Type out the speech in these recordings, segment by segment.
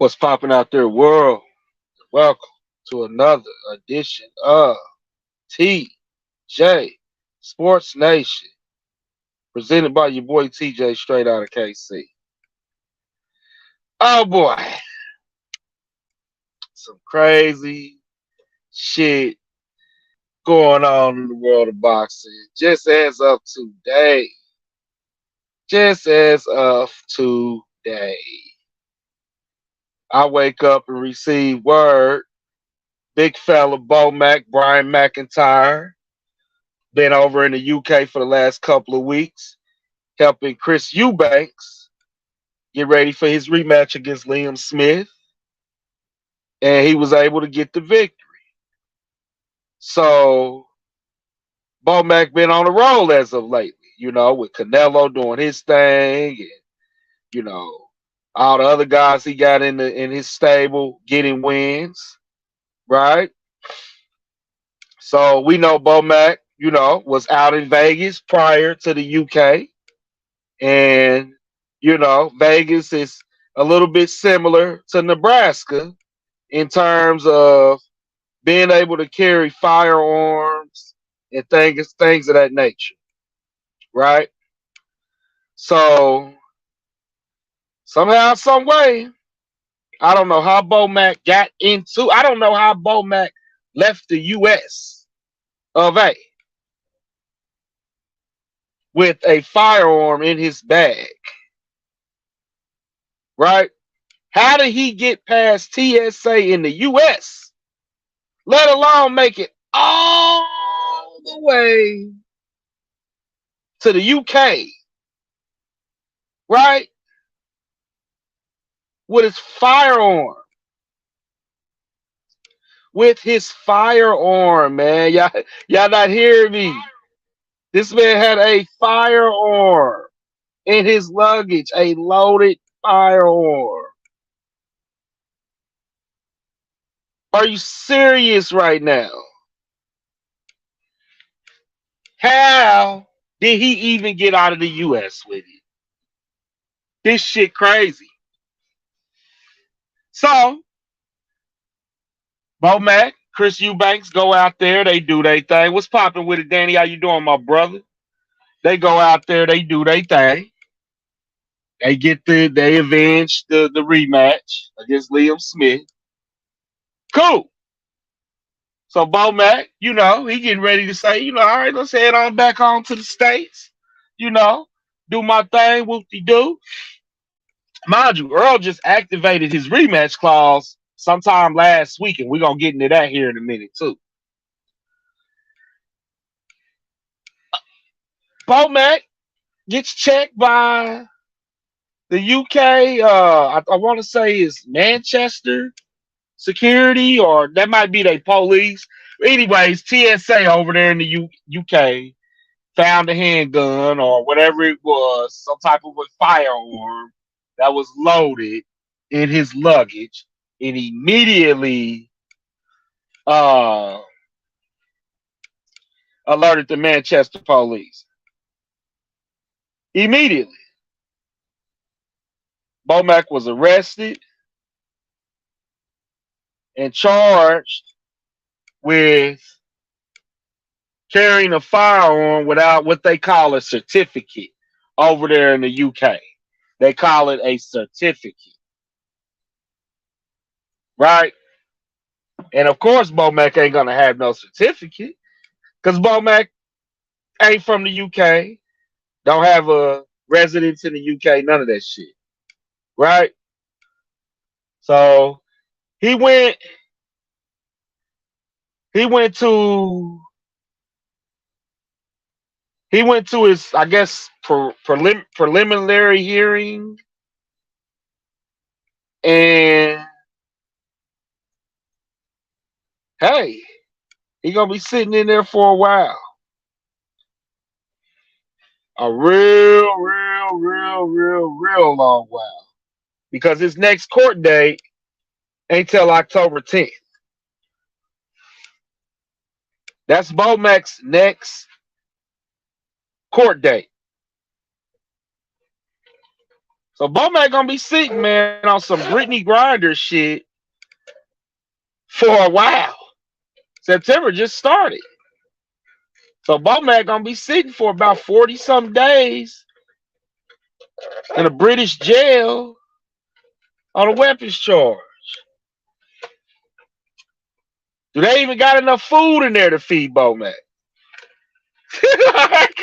What's popping out there, world? Welcome to another edition of TJ Sports Nation, presented by your boy TJ, straight out of KC. Oh boy, some crazy shit going on in the world of boxing. Just as of today, I wake up and receive word. Big fella Bo Mac, Brian McIntyre, been over in the UK for the last couple of weeks, helping Chris Eubanks get ready for his rematch against Liam Smith, and he was able to get the victory. So Bo Mac been on a roll as of lately, with Canelo doing his thing, and you know all the other guys he got in his stable getting wins, right? So we know Bo Mac, was out in Vegas prior to the UK. And, Vegas is a little bit similar to Nebraska in terms of being able to carry firearms and things of that nature, right? So somehow, some way, I don't know how Bo Mac I don't know how Bo Mac left the US of A with a firearm in his bag, right? How did he get past TSA in the US, let alone make it all the way to the UK, right? With his firearm. With his firearm, man. Y'all not hearing me. This man had a firearm in his luggage, a loaded firearm. Are you serious right now? How did he even get out of the US with it? This shit crazy. So, Bo Mac, Chris Eubanks go out there, they do their thing. What's popping with it, Danny? How you doing, my brother? They go out there, they do their thing. They avenge the rematch against Liam Smith. Cool. So Bo Mac, he getting ready to say, all right, let's head on back home to the States. You know, do my thing, whoop de do. Mind you, Earl just activated his rematch clause sometime last week, and we're gonna get into that here in a minute too. Bo Mac gets checked by the UK. I want to say is Manchester security, or that might be their police. Anyways, TSA over there in the UK found a handgun or whatever it was, some type of a firearm that was loaded in his luggage, and immediately uh, alerted the Manchester police. Immediately, Bomac was arrested and charged with carrying a firearm without what they call a certificate over there in the UK. They call it a certificate, right? And of course, Bomac ain't gonna have no certificate because Bomac ain't from the UK, don't have a residence in the UK, none of that shit, right? So he went, he went to, he went to his, I guess, preliminary hearing, and hey, he gonna be sitting in there for a while, a real long while, because his next court date ain't till October 10th. That's Bomac's next court date. So Bomac gonna be sitting, man, on some Brittany Grinder shit for a while. September just started. So Bomac gonna be sitting for about 40 some days in a British jail on a weapons charge. Do they even got enough food in there to feed Bomac? like,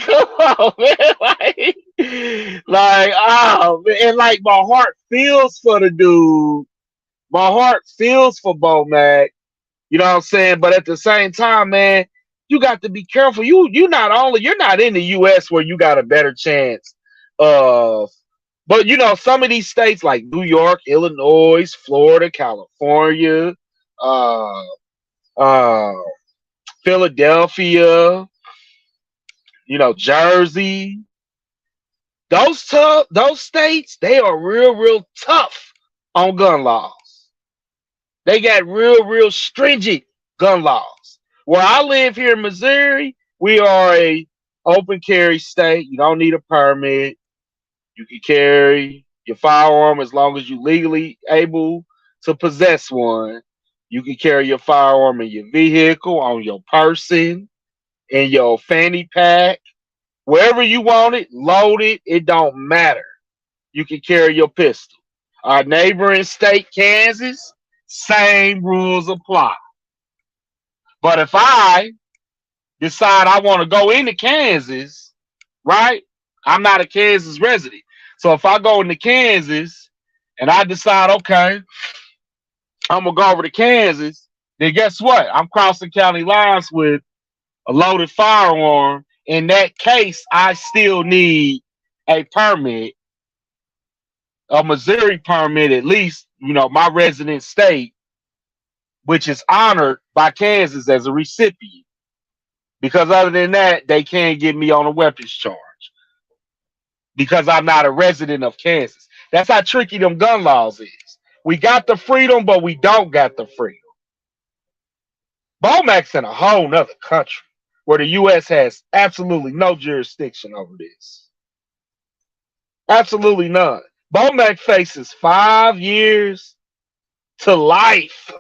come on, man. Oh, man. And like, my heart feels for the dude. My heart feels for Bomac. You know what I'm saying? But at the same time, man, you got to be careful. You're not in the US where you got a better chance of, but some of these states like New York, Illinois, Florida, California, uh uh Philadelphia, Jersey, those states, they are real tough on gun laws. They got real stringent gun laws. Where I live here in Missouri, we are a open carry state. You don't need a permit. You can carry your firearm as long as you legally able to possess one. You can carry your firearm in your vehicle, on your person, in your fanny pack, wherever you want it, load it. It don't matter. You can carry your pistol. Our neighboring state, Kansas, same rules apply. But if I decide I want to go into Kansas, right? I'm not a Kansas resident. So if I go into Kansas and I decide, okay, I'm going to go over to Kansas, then guess what? I'm crossing county lines with a loaded firearm. In that case, I still need a permit, a Missouri permit, at least, my resident state, which is honored by Kansas as a recipient. Because other than that, they can't get me on a weapons charge because I'm not a resident of Kansas. That's how tricky them gun laws is. We got the freedom, but we don't got the freedom. Bomac's in a whole nother country where the U.S. has absolutely no jurisdiction over this. Absolutely none. Bomac faces 5 years to life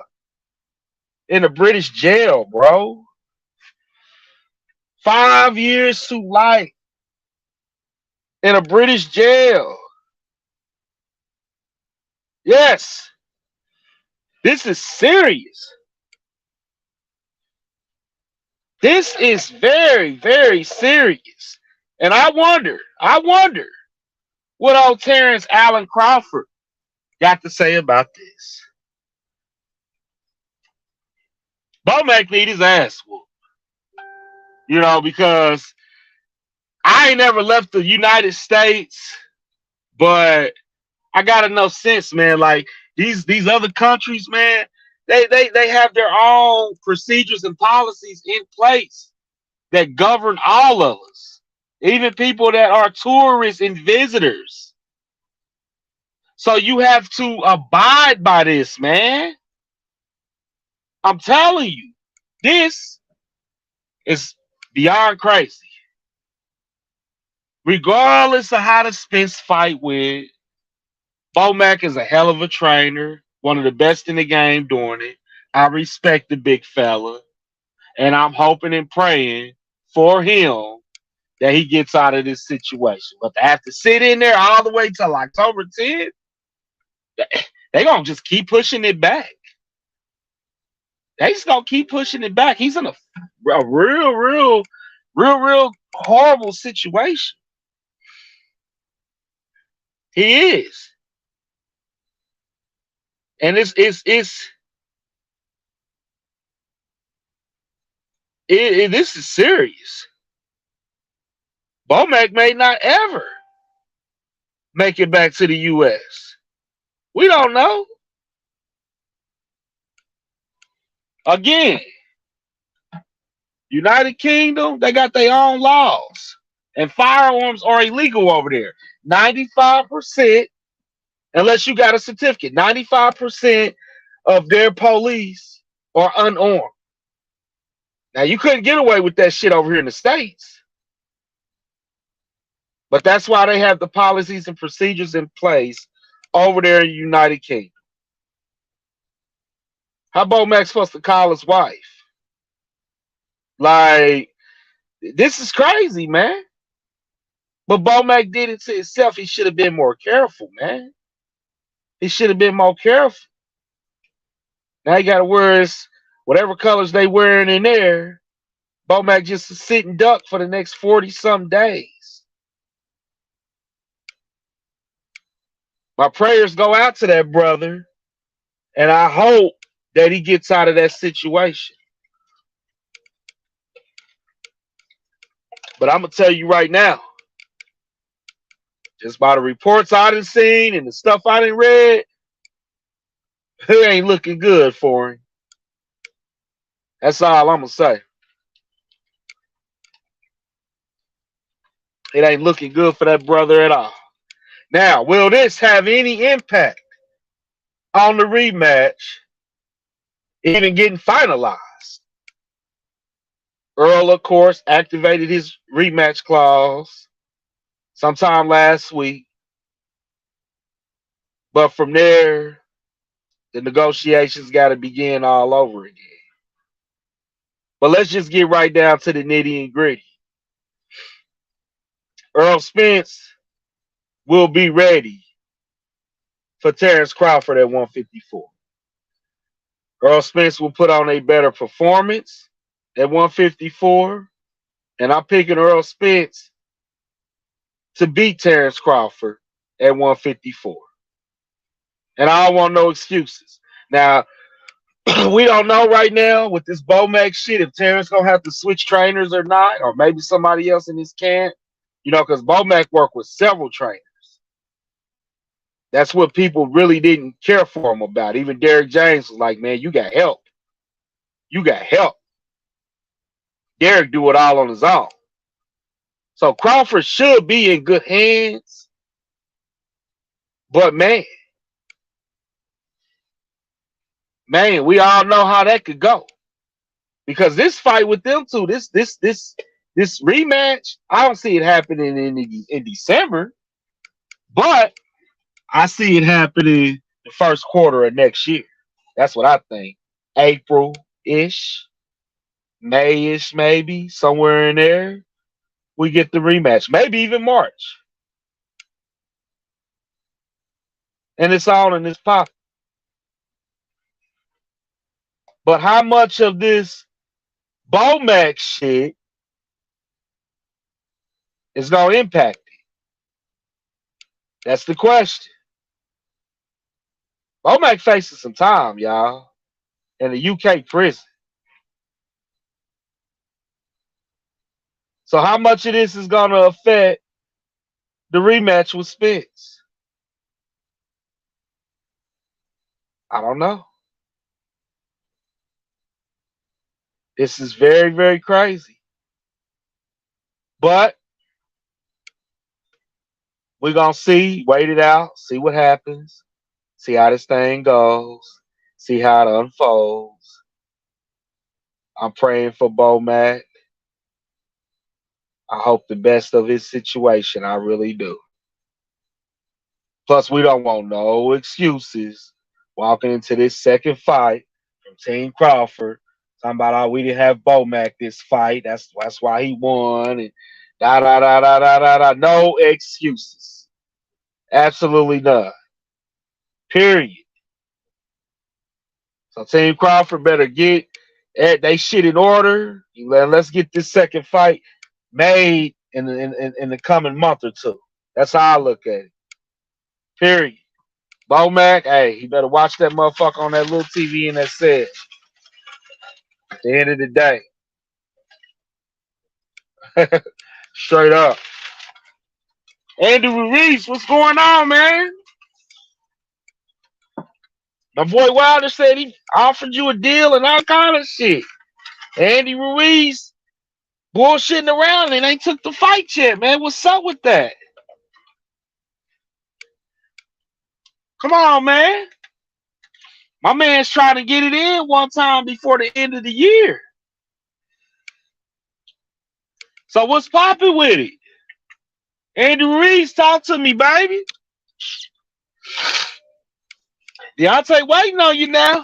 in a British jail, bro. 5 years to life in a British jail. Yes, this is serious. This is very serious. And I wonder what old Terrence Allen Crawford got to say about this. Bomac need his ass whooped. Because I ain't never left the United States, but I got enough sense, man. Like these other countries, man, they have their own procedures and policies in place that govern all of us, even people that are tourists and visitors. So you have to abide by this, man. I'm telling you, this is beyond crazy. Regardless of how the Spence fight went, Bomac is a hell of a trainer, one of the best in the game doing it. I respect the big fella, and I'm hoping and praying for him that he gets out of this situation. But to have to sit in there all the way till October 10th, they're going to just keep pushing it back. They just going to keep pushing it back. He's in a real horrible situation. He is. And this is serious. Bomac may not ever make it back to the U.S. We don't know. Again, United Kingdom, they got their own laws. And firearms are illegal over there. 95%, unless you got a certificate, 95% of their police are unarmed. Now, you couldn't get away with that shit over here in the States. But that's why they have the policies and procedures in place over there in the United Kingdom. How Max supposed to call his wife? Like, this is crazy, man. But Mac did it to himself. He should have been more careful, man. He should have been more careful. Now he got to wear his whatever colors they wearing in there. Mac just a sitting duck for the next 40-some days. My prayers go out to that brother, and I hope that he gets out of that situation. But I'm going to tell you right now, just by the reports I done seen and the stuff I done read, it ain't looking good for him. That's all I'm going to say. It ain't looking good for that brother at all. Now, will this have any impact on the rematch even getting finalized? Earl, of course, activated his rematch clause sometime last week. But from there, the negotiations got to begin all over again. But let's just get right down to the nitty and gritty. Earl Spence will be ready for Terrence Crawford at 154. Earl Spence will put on a better performance at 154. And I'm picking Earl Spence to beat Terrence Crawford at 154. And I don't want no excuses. Now, we don't know right now with this Mac shit if Terrence gonna have to switch trainers or not, or maybe somebody else in his camp. You know, because Mac worked with several trainers. That's what people really didn't care for him about. Even Derrick James was like, man, you got help. You got help. Derrick do it all on his own. So Crawford should be in good hands. But man, we all know how that could go. Because this fight with them two, this rematch, I don't see it happening in December. But I see it happening the first quarter of next year. That's what I think. April-ish, May-ish, maybe, somewhere in there. We get the rematch. Maybe even March. And it's all in this pocket. But how much of this Mac shit is going to impact it? That's the question. Mac faces some time, y'all, in the UK prison. So how much of this is going to affect the rematch with Spence? I don't know. This is very, very crazy. But we're going to see, wait it out, see what happens, see how this thing goes, see how it unfolds. I'm praying for Mac. I hope the best of his situation. I really do. Plus, we don't want no excuses walking into this second fight from Team Crawford. Talking about, oh, we didn't have Mac this fight. That's why he won. And da da da da da da da. No excuses. Absolutely none. Period. So Team Crawford better get they shit in order. Let's get this second fight made in the coming month or two. That's how I look at it. Period. Mac, hey, he better watch that motherfucker on that little TV in that set. At the end of the day. Straight up. Andy Ruiz, what's going on, man? My boy Wilder said he offered you a deal and all kind of shit. Andy Ruiz bullshitting around and ain't took the fight yet, man. What's up with that? Come on, man. My man's trying to get it in one time before the end of the year. So what's popping with it? Andy Ruiz, talk to me, baby. Deontay waiting on you now.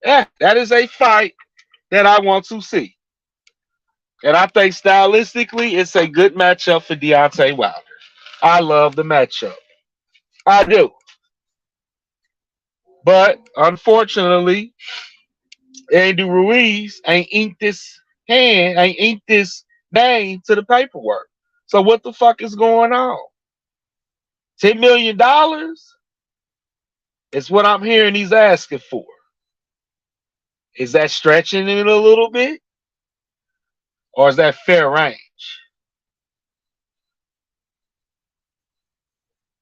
Yeah, that is a fight that I want to see. And I think stylistically, it's a good matchup for Deontay Wilder. I love the matchup. I do. But unfortunately, Andy Ruiz ain't inked this name to the paperwork. So what the fuck is going on? $10 million is what I'm hearing he's asking for. Is that stretching it a little bit? Or is that fair range?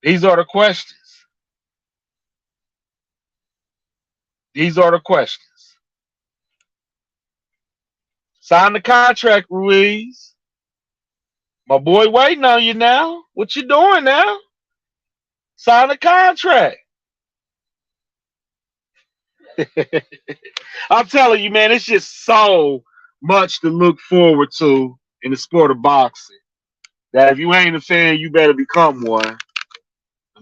These are the questions. These are the questions. Sign the contract, Ruiz. My boy waiting on you now. What you doing now? Sign the contract. I'm telling you, man, it's just so much to look forward to in the sport of boxing that if you ain't a fan, you better become one.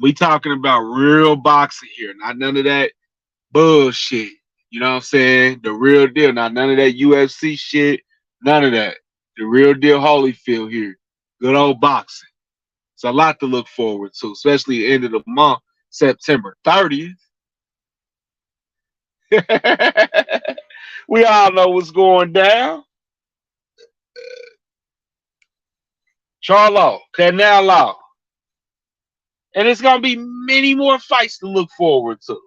We talking about real boxing here, not none of that bullshit. You know what I'm saying? The real deal, not none of that UFC shit, none of that. The real deal Holyfield here. Good old boxing. It's a lot to look forward to, especially the end of the month, September 30th. We all know what's going down. Charlo, Canelo. And it's going to be many more fights to look forward to.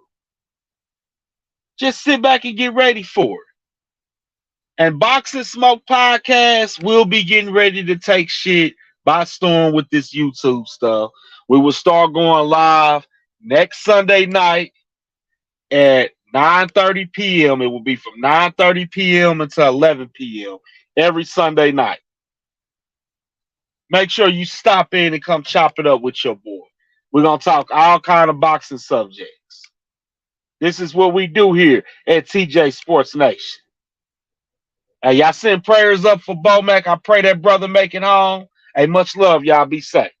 Just sit back and get ready for it. And Boxing Smoke Podcast will be getting ready to take shit by storm with this YouTube stuff. We will start going live next Sunday night at 9:30 p.m. It will be from 9:30 p.m. until 11 p.m. every Sunday night. Make sure you stop in and come chop it up with your boy. We're going to talk all kind of boxing subjects. This is what we do here at TJ Sports Nation. Hey, y'all send prayers up for Bo Mac. I pray that brother make it home. Hey, much love. Y'all be safe.